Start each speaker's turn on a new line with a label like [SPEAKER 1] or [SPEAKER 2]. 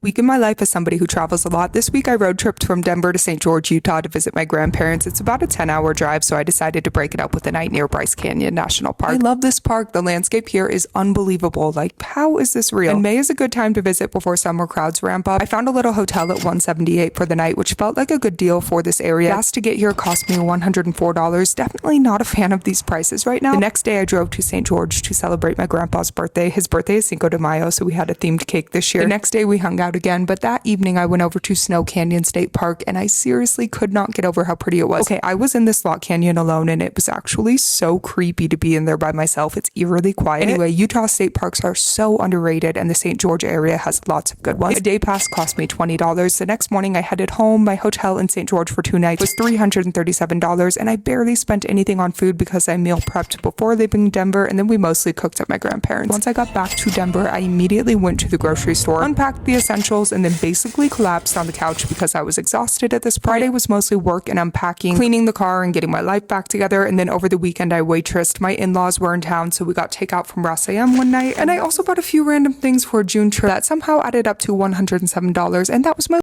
[SPEAKER 1] Week in my life as somebody who travels a lot. This week I road tripped from Denver to St. George, Utah to visit my grandparents. It's about a 10-hour drive, so I decided to break it up with a night near Bryce Canyon National Park. I love this park. The landscape here is unbelievable. Like, how is this real? And May is a good time to visit before summer crowds ramp up. I found a little hotel at $178 for the night, which felt like a good deal for this area. Gas to get here cost me $104. Definitely not a fan of these prices right now. The next day I drove to St. George to celebrate my grandpa's birthday. His birthday is Cinco de Mayo, so we had a themed cake this year. The next day we hung out again, but that evening I went over to Snow Canyon State Park and I seriously could not get over how pretty it was. Okay, I was in this lock canyon alone and it was actually so creepy to be in there by myself. It's eerily quiet. Anyway, Utah state parks are so underrated and the St. George area has lots of good ones. A day pass cost me $20. The next morning I headed home. My hotel in St. George for 2 nights was $337 and I barely spent anything on food because I meal prepped before leaving Denver and then we mostly cooked at my grandparents'. Once I got back to Denver, I immediately went to the grocery store, unpacked the essentials, and then basically collapsed on the couch because I was exhausted at this point. Friday was mostly work and unpacking, cleaning the car and getting my life back together, and then over the weekend I waitressed. My in-laws were in town, so we got takeout from Ras Am one night, and I also bought a few random things for a June trip that somehow added up to $107, and that was my